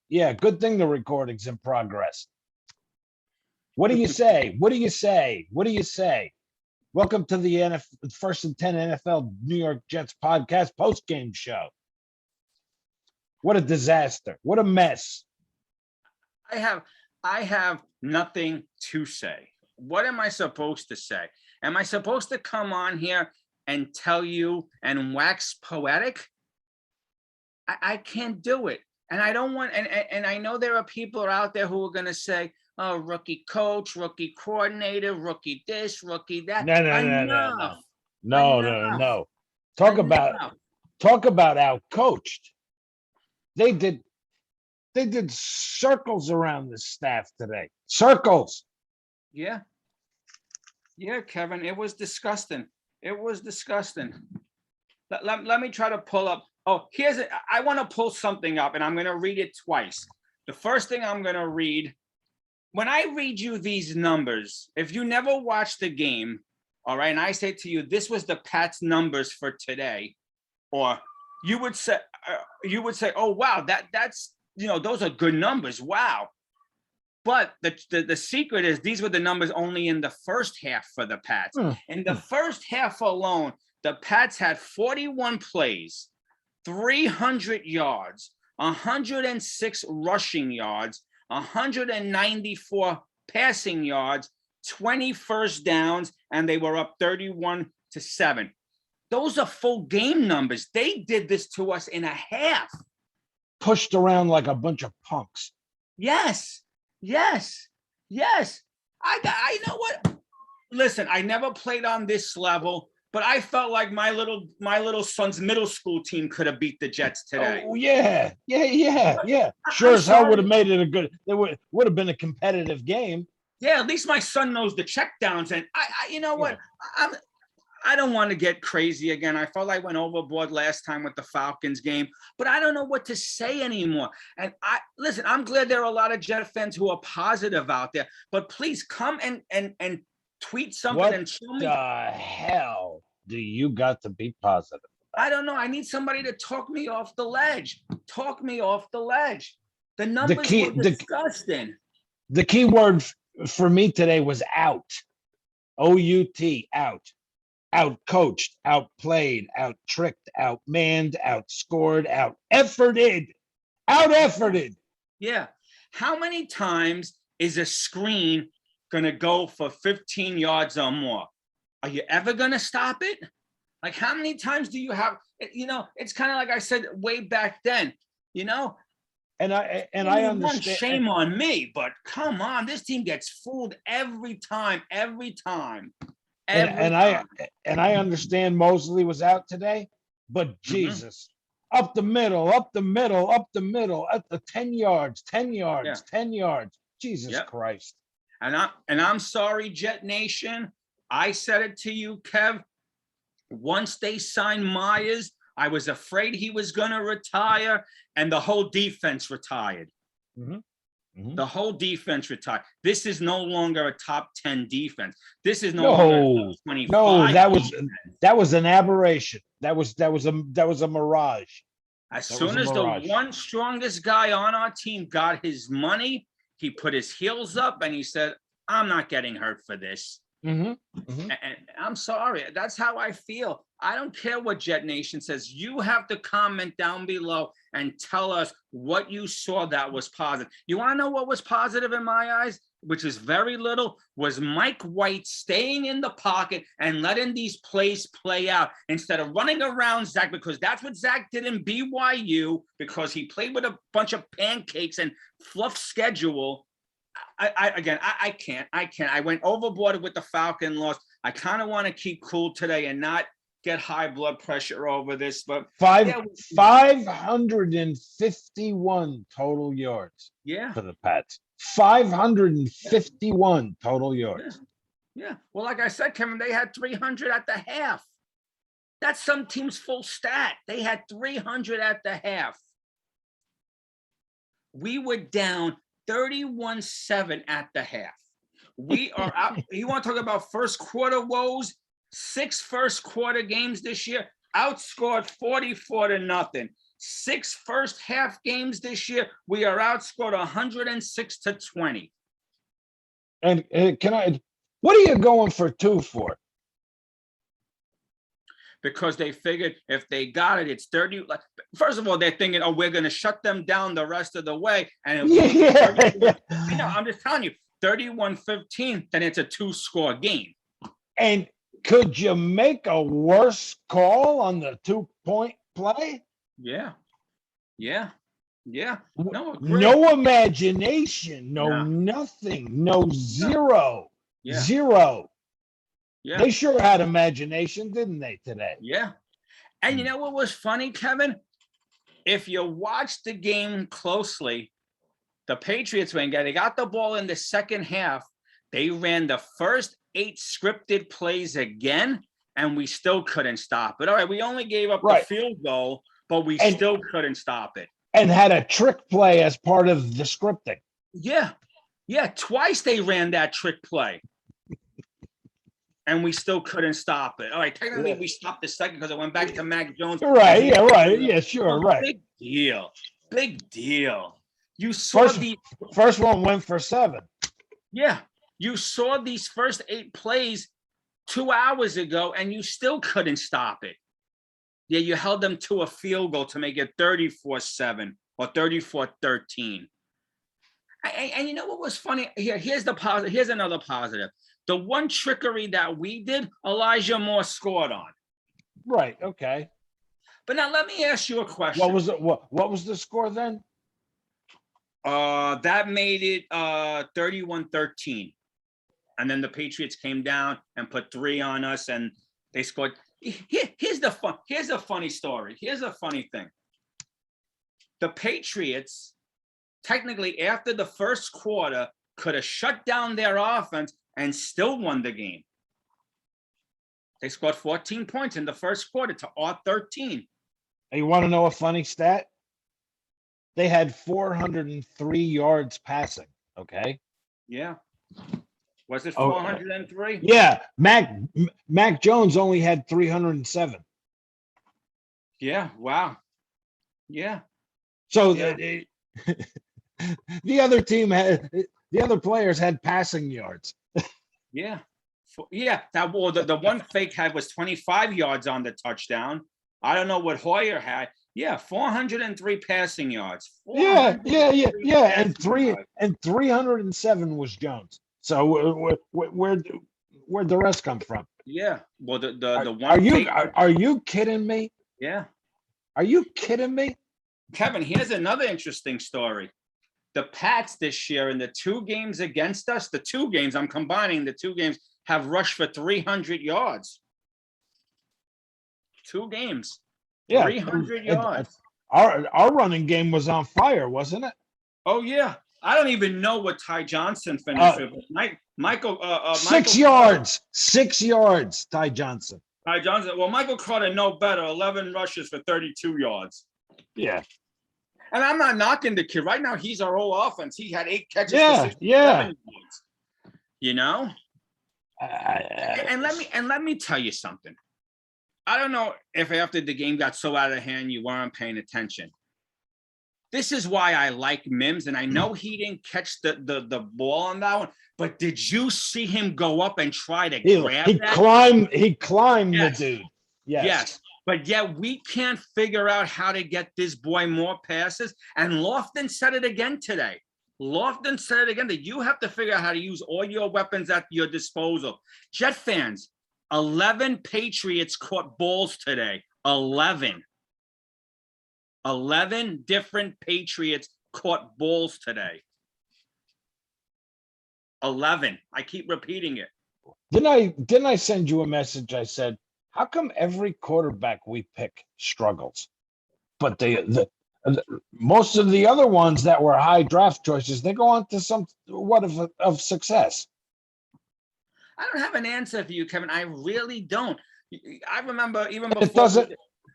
Yeah, good thing the recording's in progress. What do you say? What do you say? What do you say? Welcome to the First and 10 NFL New York Jets podcast post-game show. What a disaster. What a mess. I have nothing to say. What am I supposed to say? Am I supposed to come on here and tell you and wax poetic? I can't do it. And I don't want, and I know there are people out there who are going to say, oh, rookie coach, rookie coordinator, rookie this, rookie that. No. Talk about outcoached. They did circles around the staff today. Circles. Yeah, Kevin, it was disgusting. It was disgusting. Let me try to pull up. Oh, here's it. I want to pull something up, and I'm going to read it twice. The first thing I'm going to read, when I read you these numbers, if you never watched the game, all right, and I say to you, this was the Pats numbers for today, or you would say, oh wow, that's those are good numbers. Wow. But the secret is these were the numbers only in the first half for the Pats. In the first half alone, the Pats had 41 plays, 300 yards, 106 rushing yards, 194 passing yards, 20 first downs, and they were up 31-7. Those are full game numbers. They did this to us in a half. Pushed around like a bunch of punks. Yes. I know what. Listen, I never played on this level, but I felt like my little son's middle school team could have beat the Jets today. Oh yeah. Sure as hell would have made it a good. It would have been a competitive game. Yeah, at least my son knows the checkdowns, and what? I don't want to get crazy again. I felt I went overboard last time with the Falcons game, but I don't know what to say anymore. And I'm glad there are a lot of Jet fans who are positive out there, but please come and tweet something and show me. What the hell do you got to be positive about? I don't know. I need somebody to talk me off the ledge. The numbers were disgusting. The key word for me today was out. O-U-T, out. Out-coached, outplayed, out-tricked, outmanned, outscored, out-efforted. Out-efforted. Yeah. How many times is a screen going to go for 15 yards or more? Are you ever going to stop it? Like, how many times do you have, it's kind of like I said way back then, And I understand. Shame on me, but come on, this team gets fooled every time. And I understand Mosley was out today, but Jesus, up the middle, at the 10 yards, 10 yards. Jesus Christ. And I'm sorry, Jet Nation. I said it to you, Kev. Once they signed Myers, I was afraid he was going to retire, and the whole defense retired. The whole defense retired. This is no longer a top 10 defense. This is no longer a top 25. No, that was an aberration. That was a mirage. As soon as the one strongest guy on our team got his money, he put his heels up and he said, I'm not getting hurt for this. And I'm sorry. That's how I feel. I don't care what Jet Nation says. You have to comment down below and tell us what you saw that was positive. You want to know what was positive in my eyes, which is very little, was Mike White staying in the pocket and letting these plays play out instead of running around Zach, because that's what Zach did in BYU, because he played with a bunch of pancakes and fluff schedule. I can't. I went overboard with the Falcon loss. I kind of want to keep cool today and not get high blood pressure over this, but 551 total yards. Yeah, for the Pats. 551 total yards. Yeah. Well, like I said, Kevin, they had 300 at the half. That's some team's full stat. They had 300 at the half. We were down 31-7 at the half. We are out. You want to talk about first quarter woes? 6 first quarter games this year, outscored 44-0. 6 first half games this year, we are outscored 106-20. And what are you going for 2 for? Because they figured if they got it, it's 30. Like, first of all, they're thinking, oh, we're going to shut them down the rest of the way. And Yeah. I know, I'm just telling you, 31-15, then it's a 2-score game. And could you make a worse call on the 2-point play? Yeah. No imagination, nothing, no zero. Yeah. Zero. Yeah. They sure had imagination, didn't they, today? Yeah. And you know what was funny, Kevin? If you watch the game closely, the Patriots, when they got the ball in the second half, they ran the first 8 scripted plays again, and we still couldn't stop it. All right, we only gave up the field goal, but we still couldn't stop it. And had a trick play as part of the scripting. Yeah. Twice they ran that trick play. And we still couldn't stop it. All right, technically we stopped the second because it went back to Mac Jones. Right, yeah, right. Yeah, sure, right. Big deal. You saw the first one went for 7. Yeah, you saw these first 8 plays 2 hours ago, and you still couldn't stop it. Yeah, you held them to a field goal to make it 34-7 or 34-13. And you know what was funny? Here's the positive. Here's another positive. The one trickery that we did, Elijah Moore scored on. Right. Okay. But now let me ask you a question. What was it? What was the score then? That made it 31-13. And then the Patriots came down and put 3 on us, and they scored. Here's a funny story. Here's a funny thing. The Patriots, technically, after the first quarter, could have shut down their offense and still won the game. They scored 14 points in the first quarter to our 13. You want to know a funny stat? They had 403 yards passing. Okay. Yeah. Was it 403? Yeah. Mac Jones only had 307. Yeah. Wow. Yeah. So the other team the other players had passing yards. Yeah. The one fake had was 25 yards on the touchdown. I don't know what Hoyer had. Yeah, 403 passing yards. Yeah. And 307 was Jones. So where'd the rest come from? Yeah. Well, the one. Are you kidding me? Yeah. Are you kidding me? Kevin, here's another interesting story. The Pats this year in the 2 games against us, I'm combining the 2 games, have rushed for 300 yards. 2 games. Yeah. 300 yards. Our running game was on fire, wasn't it? Oh, yeah. I don't even know what Ty Johnson finished with. Michael 6 yards. 6 yards, Ty Johnson. Well, Michael Carter no better. 11 rushes for 32 yards. Yeah. And I'm not knocking the kid. Right now, he's our whole offense. He had 8 catches for 67 yards. You know? And let me tell you something. I don't know if after the game got so out of hand, you weren't paying attention. This is why I like Mims, and I know he didn't catch the ball on that one, but did you see him go up and try to grab that? He climbed the dude. Yes. But yet we can't figure out how to get this boy more passes. And Lofton said it again today. That you have to figure out how to use all your weapons at your disposal. Jet fans, 11 Patriots caught balls today. 11 different Patriots caught balls today. 11. I keep repeating it. Didn't I send you a message? I said, how come every quarterback we pick struggles, but the most of the other ones that were high draft choices, they go on to somewhat of success? I don't have an answer for you, Kevin. I really don't. I remember even before.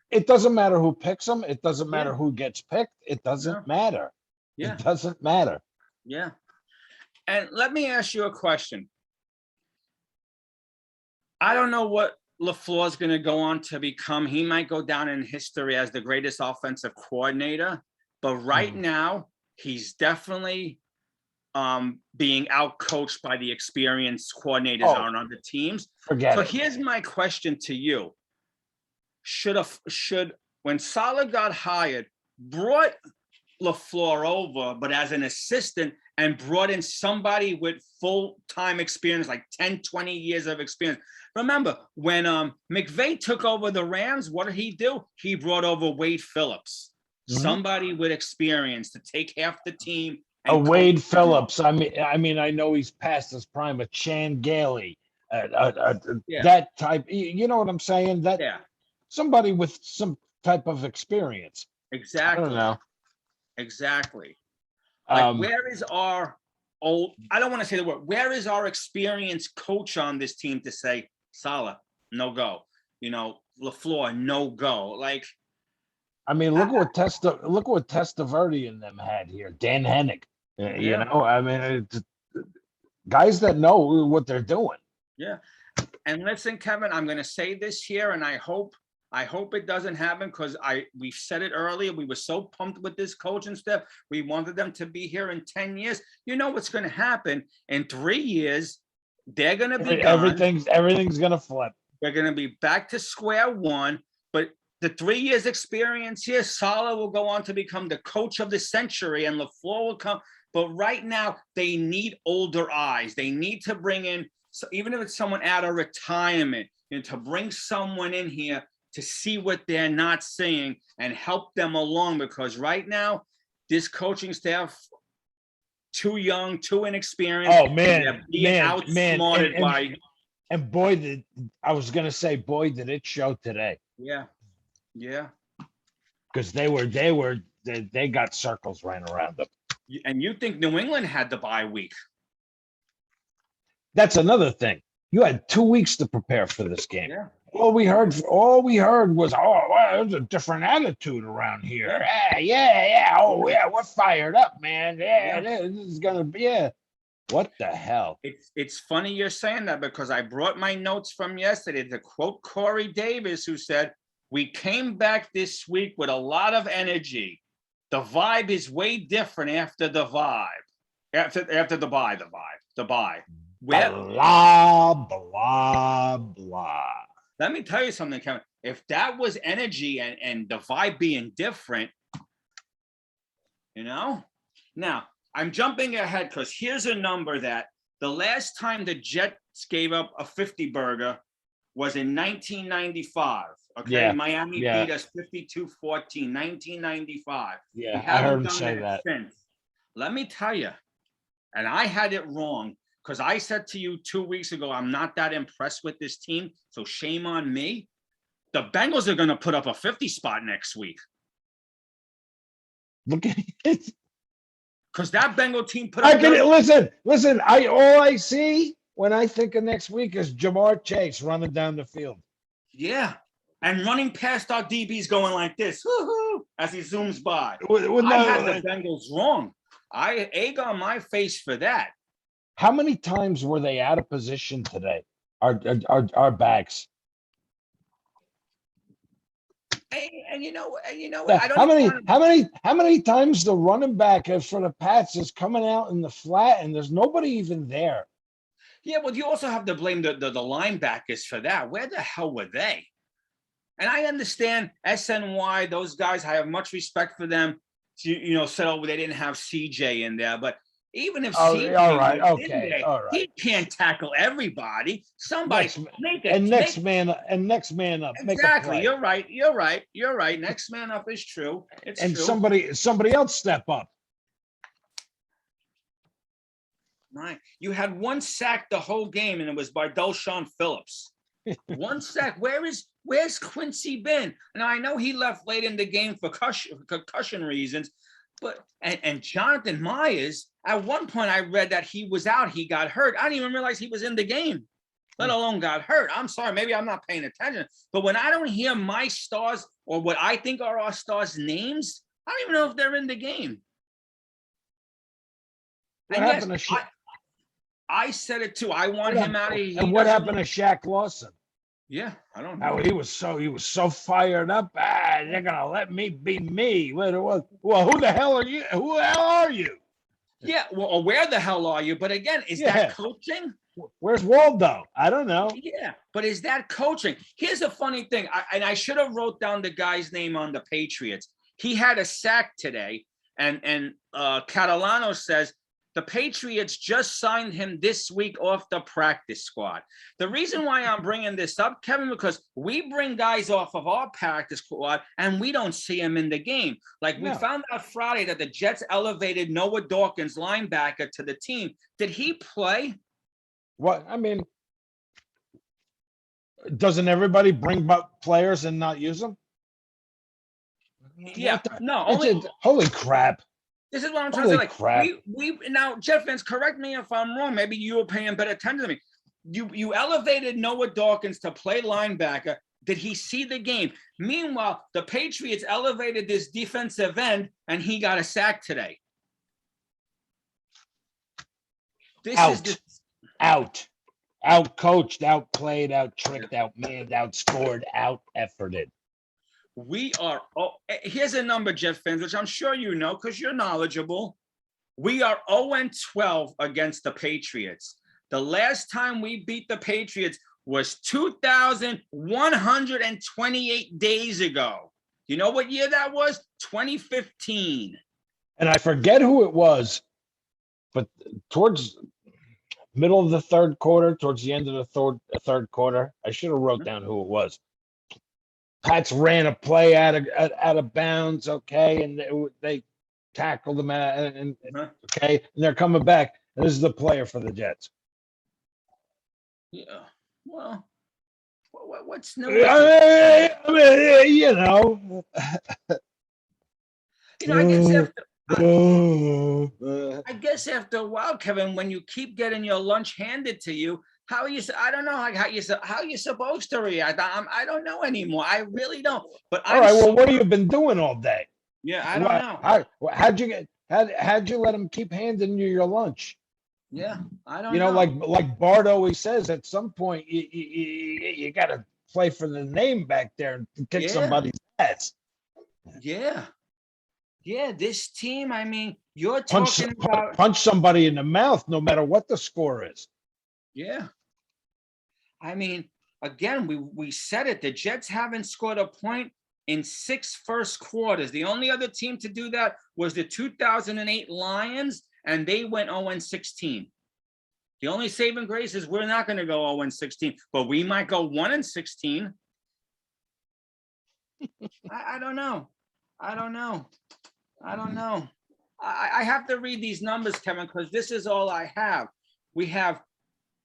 It doesn't matter who picks them. It doesn't matter who gets picked. It doesn't matter. Yeah. It doesn't matter. Yeah. And let me ask you a question. I don't know what LaFleur's going to go on to become, he might go down in history as the greatest offensive coordinator, but right now he's definitely being outcoached by the experienced coordinators on other teams. Forget it. Here's my question to you. Should when Salah got hired, brought LaFleur over, but as an assistant, and brought in somebody with full-time experience, like 10, 20 years of experience. Remember, when McVay took over the Rams, what did he do? He brought over Wade Phillips, somebody with experience to take half the team. Wade Phillips. I mean, I know he's past his prime, but Chan Gailey, that type. You know what I'm saying? Somebody with some type of experience. Exactly. I don't know. Exactly. Like, where is our I don't want to say the word, where is our experienced coach on this team to say, Salah, no go, LaFleur, no go? Like, I mean, look what Testaverde and them had here. Dan Hennig, you know, I mean, guys that know what they're doing. Yeah. And listen, Kevin, I'm going to say this here, and I hope it doesn't happen, because we said it earlier. We were so pumped with this coaching staff. We wanted them to be here in 10 years. You know what's going to happen in 3 years? They're going to be gone. Everything's going to flip. They're going to be back to square one. But the 3 years experience here, Salah will go on to become the coach of the century, and LaFleur will come. But right now, they need older eyes. They need to bring in, even if it's someone out of retirement, to bring someone in here to see what they're not seeing and help them along, because right now, this coaching staff, too young, too inexperienced. Oh, man. Outsmarted by. And boy, I was going to say, boy, did it show today. Yeah. Yeah. Because they got circles ran around them. And you think New England had the bye week? That's another thing. You had 2 weeks to prepare for this game. Yeah. All we heard was, there's a different attitude around here. Yeah. Oh, yeah, we're fired up, man. Yeah. This is gonna be. What the hell? It's funny you're saying that, because I brought my notes from yesterday to quote Corey Davis, who said, "We came back this week with a lot of energy. The vibe is way different after the vibe. After the bye. Blah, blah, blah. Let me tell you something, Kevin. If that was energy and the vibe being different, Now I'm jumping ahead, because here's a number that the last time the Jets gave up a 50 burger was in 1995. Okay, Yeah, Miami beat us 52-14, 1995. Yeah, I heard him say that. Since. Let me tell you, and I had it wrong, because I said to you 2 weeks ago, I'm not that impressed with this team, so shame on me. The Bengals are going to put up a 50 spot next week. Look at it. Because that Bengal team put up. Listen. All I see when I think of next week is Jamar Chase running down the field. Yeah, and running past our DBs going like this, as he zooms by. I had the Bengals wrong. I egg on my face for that. How many times were they out of position today? Our backs. And you know, how many times the running back for the Pats is coming out in the flat and there's nobody even there? Yeah, well, you also have to blame the linebackers for that. Where the hell were they? And I understand SNY; those guys, I have much respect for them. Said, they didn't have CJ in there, but even if CJ was in there, he can't tackle everybody. Somebody next man up. Exactly. You're right. Next man up is true. It's true. Somebody else step up. Right. You had one sack the whole game, and it was by Delshon Phillips. One sack. Where's Quincy been? Now I know he left late in the game for concussion reasons, but and Jonathan Myers, at one point I read that he was out. He got hurt. I didn't even realize he was in the game, let alone got hurt. I'm sorry, maybe I'm not paying attention. But when I don't hear my stars or what I think are our stars' names, I don't even know if they're in the game. What happened to Shaq? I said it too. I want him out of here. And what happened to Shaq Lawson? Yeah, I don't How know. he was so fired up. They're gonna let me be me. Well, who the hell are you? Who the hell are you? Yeah, well, where the hell are you? But again, is that Yeah. coaching? Where's Waldo? I don't know. Yeah, but is that coaching? Here's a funny thing, and I should have wrote down the guy's name on the Patriots. He had a sack today, and Catalano says the Patriots just signed him this week off the practice squad. The reason why I'm bringing this up, Kevin, because we bring guys off of our practice squad and we don't see him in the game. Like we found out Friday that the Jets elevated Noah Dawkins, linebacker, to the team. Did he play? What I mean, doesn't everybody bring up players and not use them? Yeah, no, only holy crap. This is what I'm trying to say. Like crap. we now, Jet fans, correct me if I'm wrong. Maybe you were paying better attention to me. You elevated Noah Dawkins to play linebacker. Did he see the game? Meanwhile, the Patriots elevated this defensive end, and he got a sack today. Out coached, out played, out tricked, out manned, outscored, out efforted. We are. Oh, here's a number, Jet fans, which I'm sure you know because you're knowledgeable. We are 0-12 against the Patriots. The last time we beat the Patriots was 2,128 days ago. You know what year that was? 2015. And I forget who it was, but towards middle of the third quarter, towards the end of the third quarter, I should have wrote down who it was. Pats ran a play out of bounds, okay, and they tackled them and okay, and they're coming back. And this is the player for the Jets. Yeah. Well, what's new? I mean, I guess after a while, Kevin, when you keep getting your lunch handed to you, how are you? I don't know how you supposed to react. I don't know anymore. I really don't. But all right. Well, what have you been doing all day? Yeah, I don't know. How'd you let him keep handing you your lunch? Yeah, I don't know. Like Bart always says, at some point you got to play for the name back there and kick somebody's ass. Yeah. Yeah, this team, I mean, you're punch somebody in the mouth no matter what the score is. Yeah. I mean, again, we said it. The Jets haven't scored a point in 6 first quarters. The only other team to do that was the 2008 Lions, and they went 0-16. The only saving grace is we're not going to go 0-16, but we might go 1-16. I don't know. I have to read these numbers, Kevin, because this is all I have. We have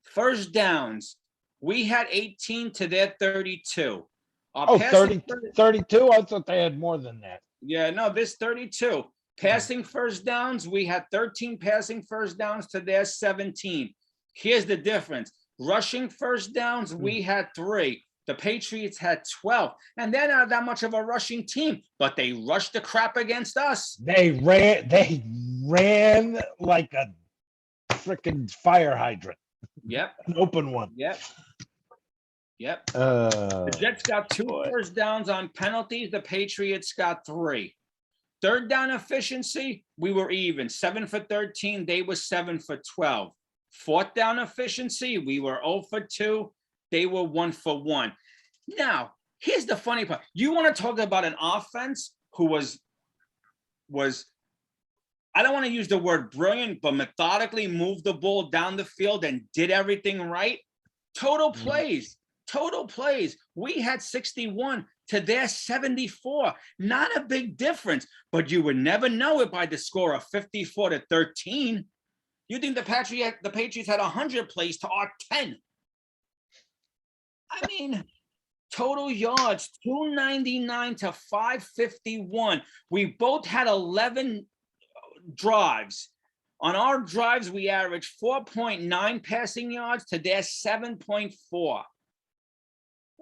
first downs. We had 18 to their 32. 32? I thought they had more than that. Yeah, no, this 32. Passing first downs, we had 13 passing first downs to their 17. Here's the difference. Rushing first downs, we had 3. The Patriots had 12, and they're not that much of a rushing team, but they rushed the crap against us. They ran like a freaking fire hydrant. Yep. An open one. Yep. The Jets got 2 first downs on penalties. The Patriots got 3. Third down efficiency, we were even. 7 for 13. They were 7 for 12. Fourth down efficiency, we were 0 for 2. They were 1 for 1. Now, here's the funny part. You want to talk about an offense who was I don't want to use the word brilliant, but methodically moved the ball down the field and did everything right. Total plays. We had 61 to their 74. Not a big difference, but you would never know it by the score of 54-13. You think the Patriots had 100 plays to our 10. I mean, total yards, 299 to 551. We both had 11 drives. On our drives, we averaged 4.9 passing yards to their 7.4.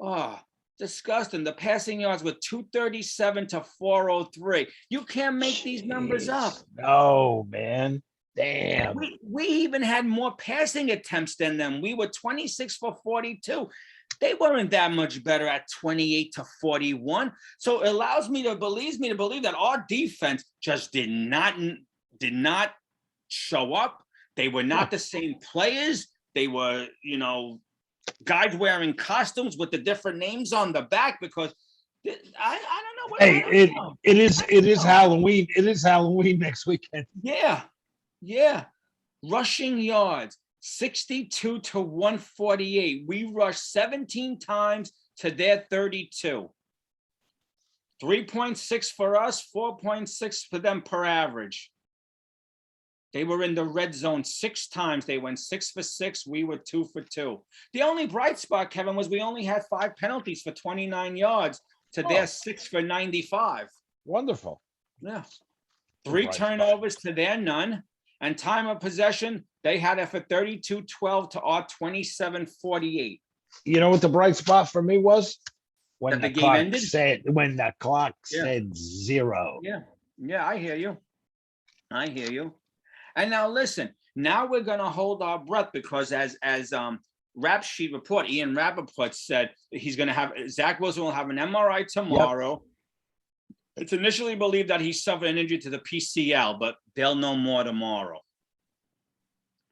Oh, disgusting. The passing yards were 237 to 403. You can't make these numbers up. No, man. Damn. We even had more passing attempts than them. We were 26 for 42. They weren't that much better at 28-41. So it allows me to believe that our defense just did not show up. They were not the same players. They were, guys wearing costumes with the different names on the back because I don't know. Hey, it is Halloween. It is Halloween next weekend. Yeah. Rushing yards, 62-148. We rushed 17 times to their 32. 3.6 for us, 4.6 for them per average. They were in the red zone 6 times. They went 6 for 6. We were 2 for 2. The only bright spot, Kevin, was we only had 5 penalties for 29 yards to their 6 for 95. Wonderful. Yeah. 3 turnovers to their none. And time of possession, they had it for 32-12 to our 27-48. You know what the bright spot for me was? When the game ended? When the clock said 0. Yeah, I hear you. And now listen, now we're gonna hold our breath because as Rap Sheet report, Ian Rappaport said he's gonna have Zach Wilson will have an MRI tomorrow. Yep. It's initially believed that he suffered an injury to the PCL, but they'll know more tomorrow.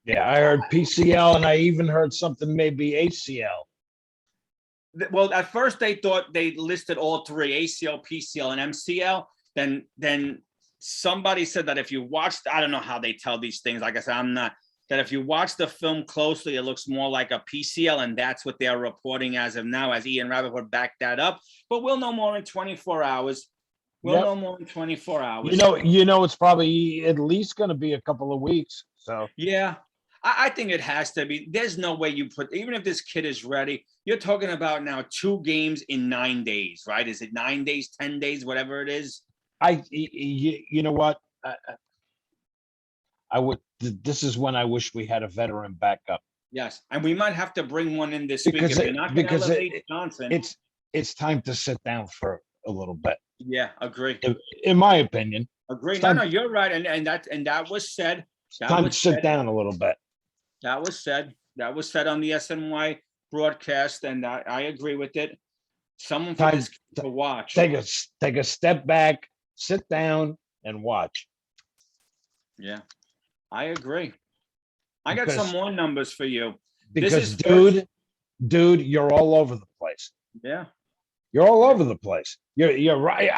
Yeah, I heard PCL, and I even heard something maybe ACL. Well, at first they thought they listed all 3, ACL, PCL, and MCL. Then somebody said that if you watched, I don't know how they tell these things. Like I said, I'm not. That if you watch the film closely, it looks more like a PCL, and that's what they're reporting as of now, as Ian Rappaport backed that up. But we'll know more in 24 hours. We'll know more in 24 hours. It's probably at least going to be a couple of weeks. So yeah, I think it has to be. There's no way you put, even if this kid is ready, you're talking about now 2 games in 9 days, right? Is it 9 days, 10 days, whatever it is? You know what? I would. This is when I wish we had a veteran backup. Yes, and we might have to bring one in this week if you're not going to elevate Johnson. It's time to sit down for a little bit. Yeah, agree. In my opinion, agree. No, you're right, and that was said. Time to sit down a little bit. That was said. That was said on the SNY broadcast, and I agree with it. Someone for this to watch. Take a step back, sit down, and watch. Yeah, I agree. I got some more numbers for you. Because, dude, you're all over the place. Yeah. You're all over the place. You're right.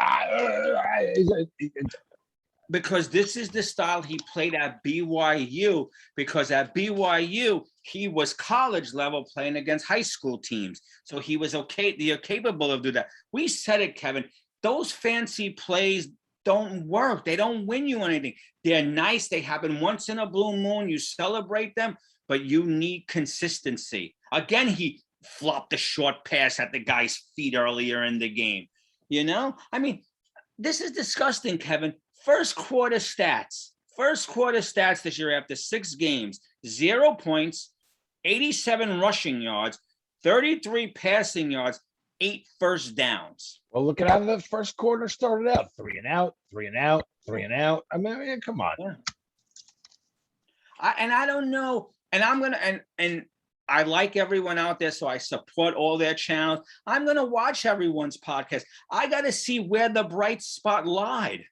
Because this is the style he played at BYU. Because at BYU, he was college level playing against high school teams. So he was okay. You're capable of doing that. We said it, Kevin. Those fancy plays don't work. They don't win you anything. They're nice. They happen once in a blue moon. You celebrate them, but you need consistency. Again, he flopped a short pass at the guy's feet earlier in the game. I mean, this is disgusting, Kevin. First quarter stats this year after 6 games: 0 points, 87 rushing yards, 33 passing yards, 8 first downs. Well, look at how the first quarter started out: 3 and out, 3 and out, 3 and out. I mean, come on. Yeah. I don't know, and I'm gonna and I like everyone out there, so I support all their channels. I'm gonna watch everyone's podcast. I got to see where the bright spot lied.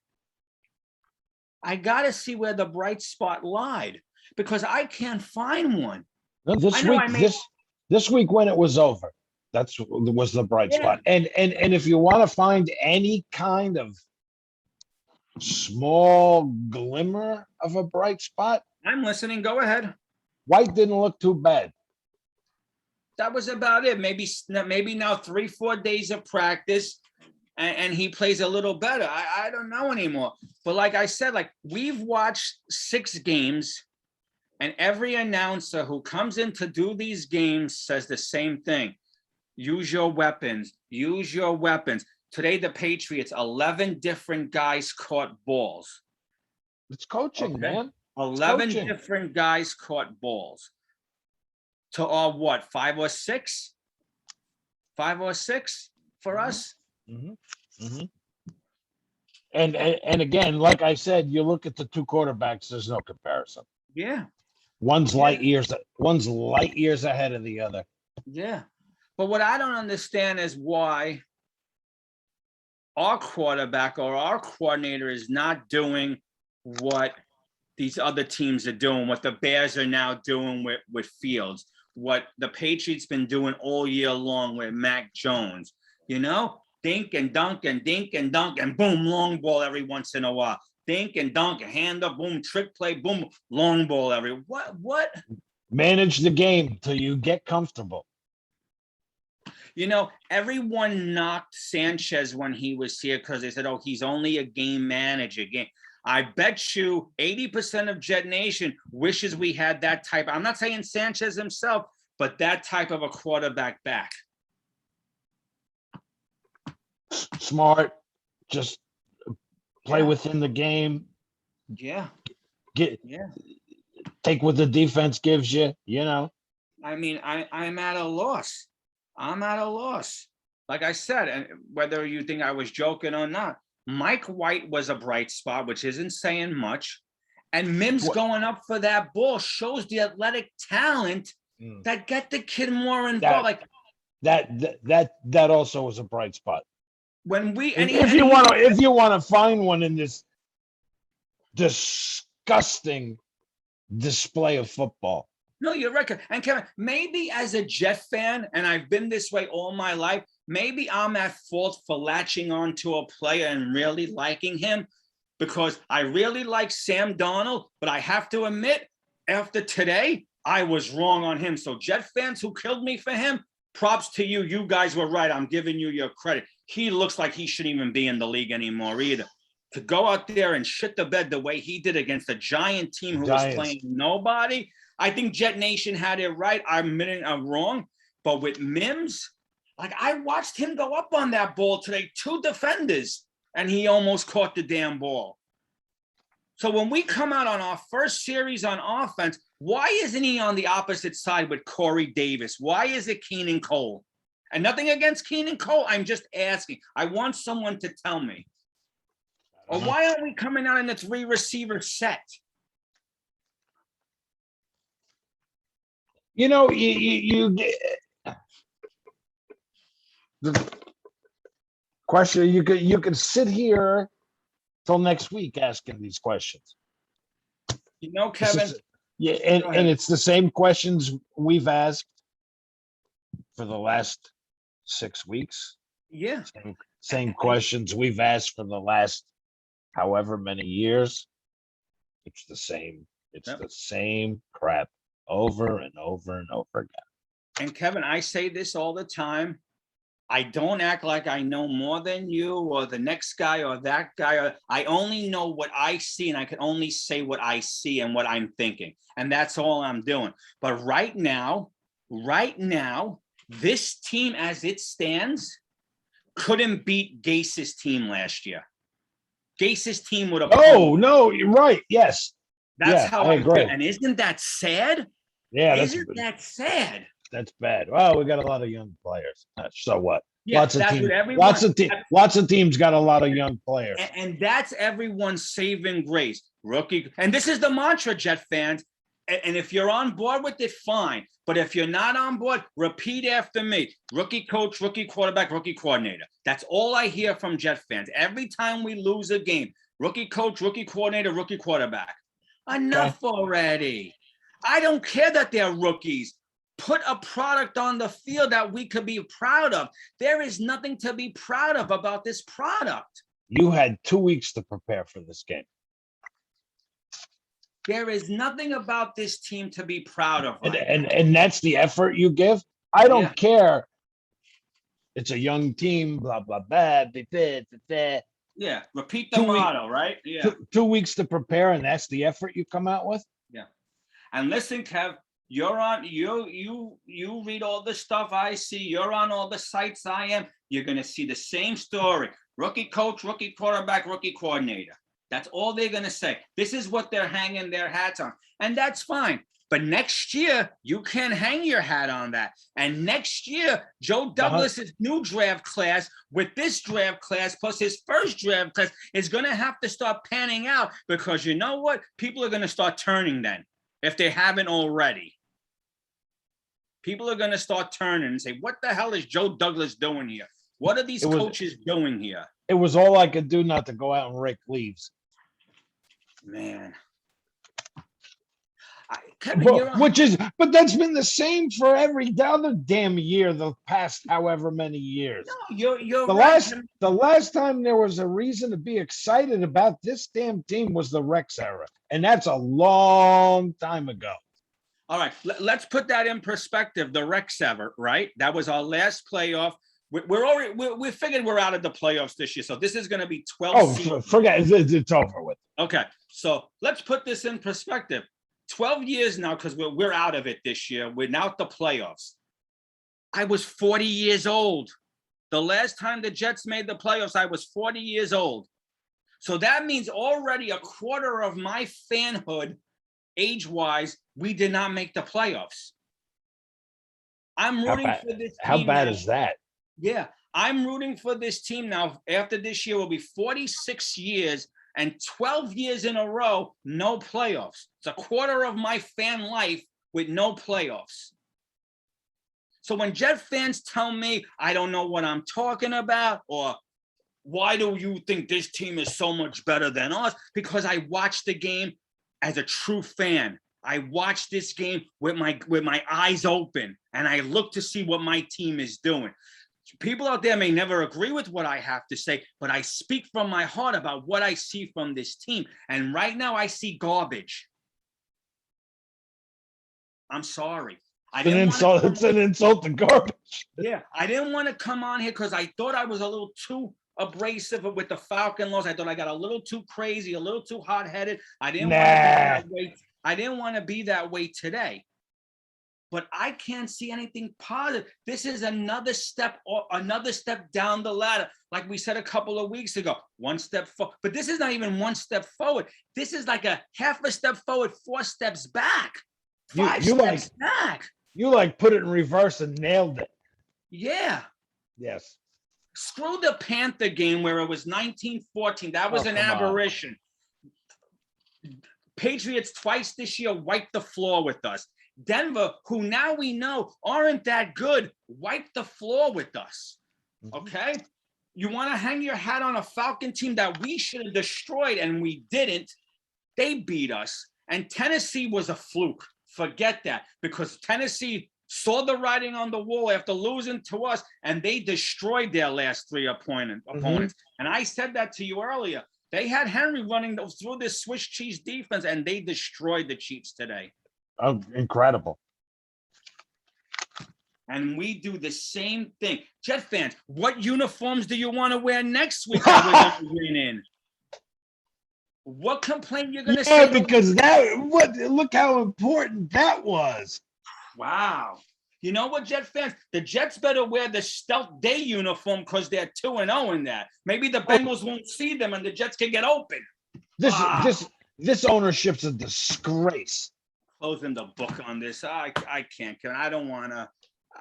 Because I can't find one. No, this week when it was over, was the bright spot. And if you want to find any kind of small glimmer of a bright spot, I'm listening. Go ahead. White didn't look too bad. That was about it. Maybe now 3-4 days of practice, and he plays a little better. I don't know anymore. But like I said, we've watched 6 games, and every announcer who comes in to do these games says the same thing. Use your weapons. Use your weapons. Today, the Patriots, 11 different guys caught balls. It's coaching, man. 11 different guys caught balls. To our what? 5 or 6? 5 or 6 for us? Mm-hmm. Mm-hmm. And again, like I said, you look at the 2 quarterbacks, there's no comparison. Yeah. One's light years ahead of the other. Yeah. But what I don't understand is why our quarterback or our coordinator is not doing what these other teams are doing, what the Bears are now doing with Fields, what the Patriots been doing all year long with Mac Jones. Dink and dunk and dink and dunk and boom, long ball every once in a while. Dink and dunk, hand up, boom, trick play, boom, long ball every. What? Manage the game till you get comfortable. Everyone knocked Sanchez when he was here because they said, oh, he's only a game manager. I bet you 80% of Jet Nation wishes we had that type. I'm not saying Sanchez himself, but that type of a quarterback back. Smart, just play within the game. Yeah. Take what the defense gives you, I mean, I'm at a loss. Like I said, and whether you think I was joking or not, Mike White was a bright spot, which isn't saying much. And Mims going up for that ball shows the athletic talent that get the kid more involved. That also was a bright spot. When we if you want to find one in this disgusting display of football. No, you're right. And Kevin, maybe as a Jet fan, and I've been this way all my life, maybe I'm at fault for latching on to a player and really liking him because I really like Sam Darnold, but I have to admit, after today, I was wrong on him. So Jet fans who killed me for him, props to you. You guys were right. I'm giving you your credit. He looks like he shouldn't even be in the league anymore either. To go out there and shit the bed the way he did against a giant team who was playing nobody, I think Jet Nation had it right. I'm admitting I'm wrong. But with Mims, like I watched him go up on that ball today, 2 defenders, and he almost caught the damn ball. So when we come out on our first series on offense, why isn't he on the opposite side with Corey Davis? Why is it Keenan Cole? And nothing against Keenan Cole. I'm just asking. I want someone to tell me. Or why aren't we coming out in a 3-receiver set? The question you could sit here till next week asking these questions. Kevin. And it's the same questions we've asked for the last 6 weeks. Yeah. Same questions we've asked for the last however many years. It's the same. It's the same crap over and over and over again. And Kevin, I say this all the time. I don't act like I know more than you or the next guy or that guy. I only know what I see, and I can only say what I see and what I'm thinking. And that's all I'm doing. But right now, this team as it stands couldn't beat Gase's team last year. Gase's team would have. Oh, no, you're right. Yes. That's how I agree. And isn't that sad? Yeah. Isn't that sad? That's bad. Well, we got a lot of young players. So what? Yeah, lots of teams got a lot of young players. And that's everyone's saving grace. Rookie. And this is the mantra, Jet fans. And if you're on board with it, fine. But if you're not on board, repeat after me. Rookie coach, rookie quarterback, rookie coordinator. That's all I hear from Jet fans. Every time we lose a game, rookie coach, rookie coordinator, rookie quarterback. Enough already. I don't care that they're rookies. Put a product on the field that we could be proud of. There is nothing to be proud of about this product. You had 2 weeks to prepare for this game. There is nothing about this team to be proud of. Right and that's the effort you give. I don't care. It's a young team, blah, blah, blah. Yeah, repeat the motto, right? Yeah. 2 weeks to prepare, and that's the effort you come out with? Yeah. And listen, Kev, you're on, you read all the stuff I see. You're on all the sites I am. You're going to see the same story. Rookie coach, rookie quarterback, rookie coordinator. That's all they're going to say. This is what they're hanging their hats on. And that's fine. But next year, you can't hang your hat on that. And next year, Joe Douglas's new draft class with this draft class plus his first draft class is going to have to start panning out because you know what? People are going to start turning then if they haven't already. people are going to start turning and say, what the hell is Joe Douglas doing here? What are these coaches doing here? It was all I could do not to go out and rake leaves. Man. Kevin, but that's been the same for every other damn year the past however many years. No, you're right. The last time there was a reason to be excited about this damn team was the Rex era, and that's a long time ago. All right, let's put that in perspective. The Rex era, right? That was our last playoff. We figured we're out of the playoffs this year, so this is going to be 12. Oh, forget it. It's over with. Okay, so let's put this in perspective. 12 years now, because we're out of it this year. We're now at the playoffs. I was 40 years old. The last time the Jets made the playoffs, I was 40 years old. So that means already a quarter of my fanhood, age-wise, we did not make the playoffs. I'm rooting for this team. How bad is that? Yeah, I'm rooting for this team now. After this year will be 46 years and 12 years in a row, no playoffs. It's a quarter of my fan life with no playoffs. So when Jet fans tell me I don't know what I'm talking about, or why do you think this team is so much better than us? Because I watch the game as a true fan. I watch this game with my eyes open, and I look to see what my team is doing. People out there may never agree with what I have to say, but I speak from my heart about what I see from this team. And right now I see garbage. I'm sorry. It's an insult to garbage. Yeah, I didn't want to come on here because I thought I was a little too abrasive with the Falcon loss. I thought I got a little too crazy, a little too hot-headed. I didn't want to be that way. I didn't want to be that way today. But I can't see anything positive. This is another step down the ladder. Like we said a couple of weeks ago, one step forward. But this is not even one step forward. This is like a half a step forward, 4 steps back, 5 steps back. You put it in reverse and nailed it. Yeah. Yes. Screw the Panther game where it was 19-14. That was an aberration. Patriots twice this year wiped the floor with us. Denver, who now we know aren't that good, wiped the floor with us. Okay? You want to hang your hat on a Falcon team that we should have destroyed and we didn't. They beat us. And Tennessee was a fluke. Forget that. Because Tennessee saw the writing on the wall after losing to us, and they destroyed their last 3 opponents. And I said that to you earlier. They had Henry running through this Swiss cheese defense, and they destroyed the Chiefs today. Oh, incredible. And we do the same thing. Jet fans, what uniforms do you want to wear next week that we're going to win in? What complaint you're going to say? Yeah, because look how important that was. Wow. You know what, Jet fans? The Jets better wear the Stealth Day uniform because they're 2-0 in that. Maybe the Bengals won't see them and the Jets can get open. This ownership's a disgrace. Closing the book on this. I can't. I don't want to.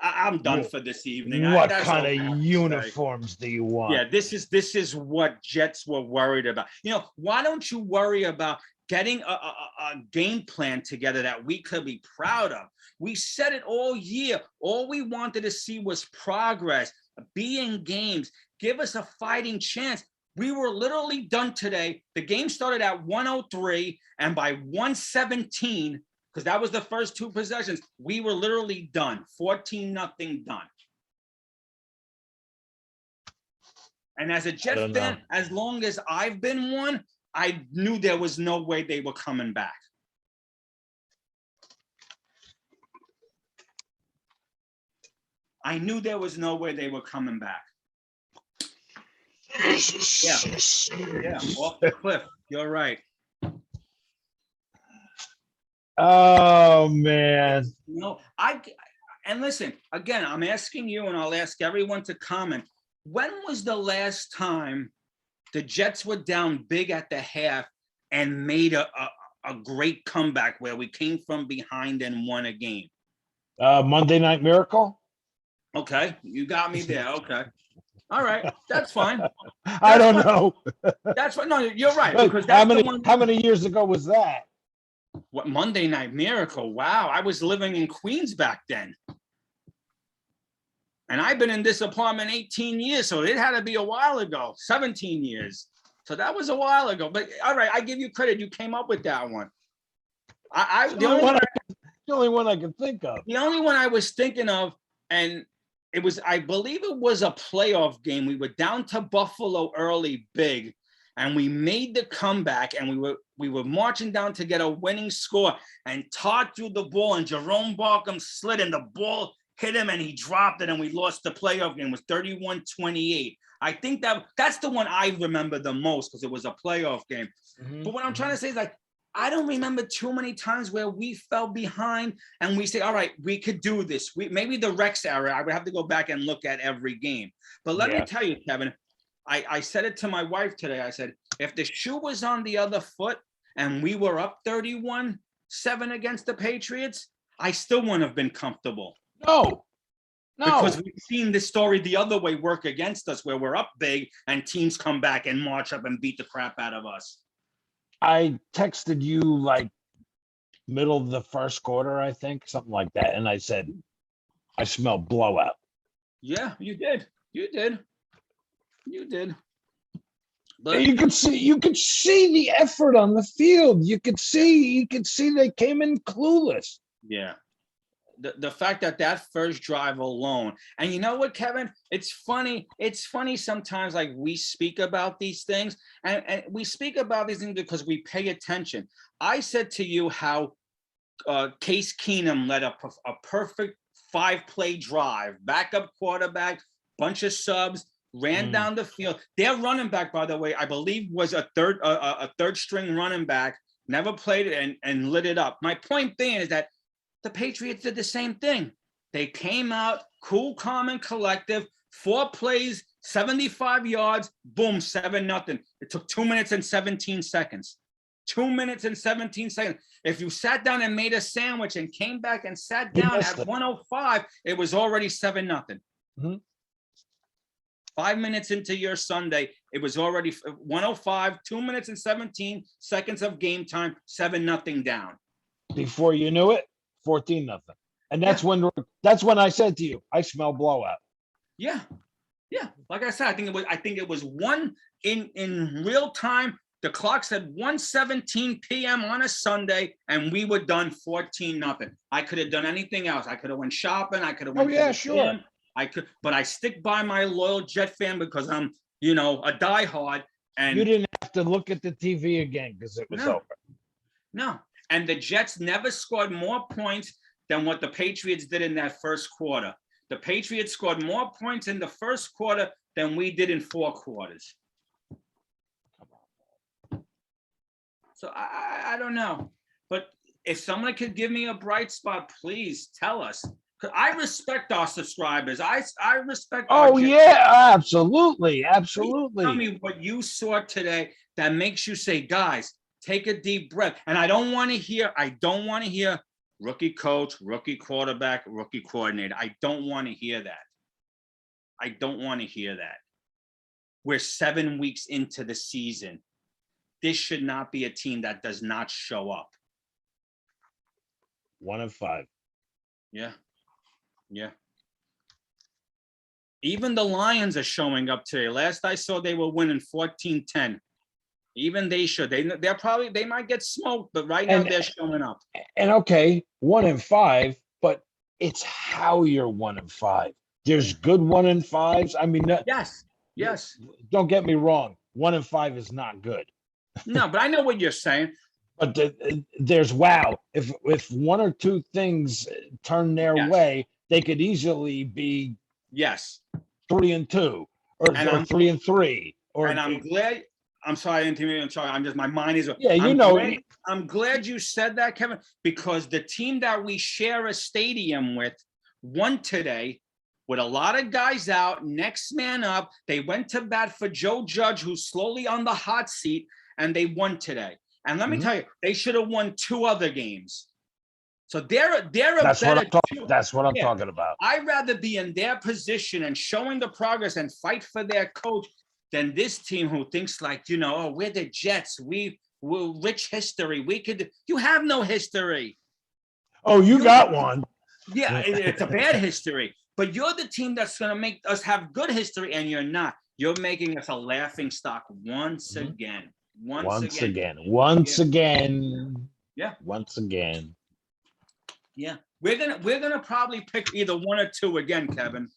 I'm done for this evening. What kind of uniforms do you want? Yeah, this is what Jets were worried about. You know, why don't you worry about getting a game plan together that we could be proud of? We said it all year. All we wanted to see was progress, be in games, give us a fighting chance. We were literally done today. The game started at 1:03, and by 1:17, because that was the first 2 possessions, we were literally done. 14-0 done. And as a Jet fan, as long as I've been one, I knew there was no way they were coming back. I knew there was no way they were coming back. Yeah, off the cliff. You're right. Oh, man. No, and listen, again, I'm asking you, and I'll ask everyone to comment. When was the last time the Jets were down big at the half and made a great comeback where we came from behind and won a game? Monday Night Miracle? Okay, you got me there. Okay. All right, that's fine. I don't know. That's fine. No, you're right. Because how many years ago was that? What, Monday Night Miracle? Wow, I was living in Queens back then. And I've been in this apartment 18 years, so it had to be a while ago, 17 years. So that was a while ago. But all right, I give you credit. You came up with that one. The only one I can think of. The only one I was thinking of, and it was, I believe it was a playoff game. We were down to Buffalo early, big, and we made the comeback, and we were marching down to get a winning score, and Todd threw the ball, and Jerome Barkham slid, and the ball hit him, and he dropped it, and we lost the playoff game. It was 31-28. I think that's the one I remember the most because it was a playoff game. Mm-hmm. But what I'm trying to say is, like, I don't remember too many times where we fell behind and we say, all right, we could do this. Maybe the Rex era, I would have to go back and look at every game. But let me tell you, Kevin, I said it to my wife today. I said, if the shoe was on the other foot and we were up 31-7 against the Patriots, I still wouldn't have been comfortable. No. Because we've seen this story the other way work against us, where we're up big and teams come back and march up and beat the crap out of us. I texted you like middle of the first quarter, I think, something like that. And I said, I smell blowout. Yeah, you did. But you could see the effort on the field. You could see they came in clueless. Yeah. The fact that first drive alone, and you know what, Kevin, it's funny sometimes, like, we speak about these things and we speak about these things because we pay attention. I said to you how Case Keenum led a perfect 5-play drive, backup quarterback, bunch of subs, ran down the field. Their running back, by the way, I believe was a third string running back, never played it and lit it up. My point being is that the Patriots did the same thing. They came out cool, calm, and collective. 4 plays, 75 yards, boom, 7-0. It took 2 minutes and 17 seconds. 2 minutes and 17 seconds. If you sat down and made a sandwich and came back and sat down at 1:05, it was already 7-0. Mm-hmm. 5 minutes into your Sunday, it was already 1:05, 2 minutes and 17 seconds of game time, 7-0 down. Before you knew it, 14-0. And that's when I said to you, I smell blowout. Yeah. Like I said, I think it was one in real time. The clock said 1:17 p.m. on a Sunday, and we were done 14-0. I could have done anything else. I could have went shopping. I could have went to the gym. But I stick by my loyal Jet fan because I'm, a diehard. And you didn't have to look at the TV again because it was over. No. And the Jets never scored more points than what the Patriots did in that first quarter. The Patriots scored more points in the first quarter than we did in 4 quarters. So I don't know. But if someone could give me a bright spot, please tell us. Because I respect our subscribers. I respect our absolutely. Absolutely. Tell me what you saw today that makes you say, guys, take a deep breath. And I don't want to hear rookie coach, rookie quarterback, rookie coordinator. I don't want to hear that. We're 7 weeks into the season. This should not be a team that does not show up. 1-5. Yeah. Even the Lions are showing up today. Last I saw, they were winning 14-10. Even they should. They might get smoked, but right now they're showing up. And okay, 1-5, but it's how you're 1-5. There's good 1-5s. I mean, yes. Don't get me wrong. 1-5 is not good. No, but I know what you're saying. But there's if one or two things turn their way, they could easily be 3-2 or 3-3. And I'm glad. I'm sorry, I'm sorry. My mind is. I'm glad you said that, Kevin, because the team that we share a stadium with won today with a lot of guys out, next man up. They went to bat for Joe Judge, who's slowly on the hot seat, and they won today. And let me tell you, they should have won 2 other games. So they're That's what I'm talking about. I'd rather be in their position and showing the progress and fight for their coach than this team who thinks like, we're the Jets. We're rich history. You have no history. Oh, you got one. Yeah, it's a bad history. But you're the team that's going to make us have good history, and you're not. You're making us a laughing stock once again. Once again. Yeah. Once again. Yeah. We're gonna probably pick either one or two again, Kevin.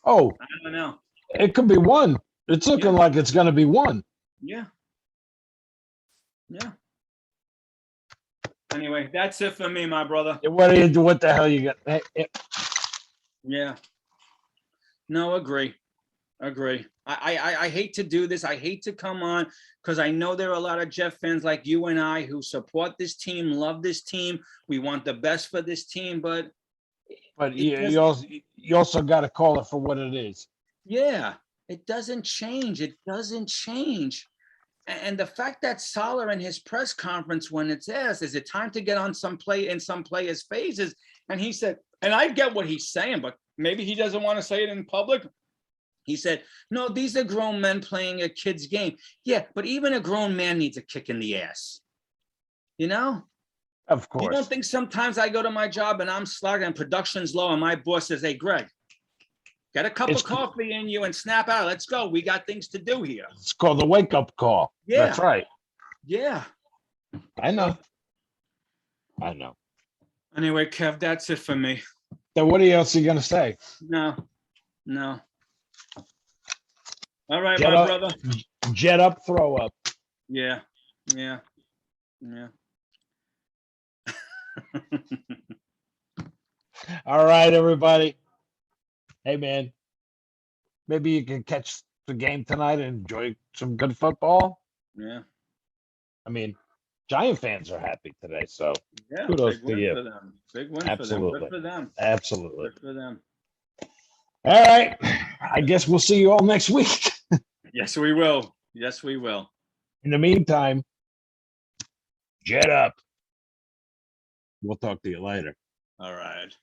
Oh, I don't know. it could be one. It's looking like it's going to be one. Yeah. Yeah. Anyway, that's it for me, my brother. What do you do? What the hell you got? Yeah. No, agree. I hate to do this. I hate to come on because I know there are a lot of Jeff fans like you and I who support this team, love this team. We want the best for this team, but you also got to call it for what it is. Yeah, it doesn't change. It doesn't change. And the fact that Salah in his press conference, when it's asked, is it time to get on some players' phases? And he said, and I get what he's saying, but maybe he doesn't want to say it in public. He said, no, these are grown men playing a kid's game. Yeah, but even a grown man needs a kick in the ass. You know? Of course. You don't think sometimes I go to my job and I'm slugging and production's low and my boss says, hey, Greg, get a cup of coffee in you and snap out. Let's go. We got things to do here. It's called the wake-up call. Yeah. That's right. Yeah. I know. Anyway, Kev, that's it for me. Then what else are you going to say? No. All right, my brother. Jet up, throw up. Yeah. All right, everybody. Hey, man. Maybe you can catch the game tonight and enjoy some good football. Yeah. I mean, Giant fans are happy today, so yeah, kudos to you. For them. Big win Absolutely. for them. Good for them. Absolutely. Good for them. All right. I guess we'll see you all next week. Yes, we will. In the meantime, jet up. We'll talk to you later. All right.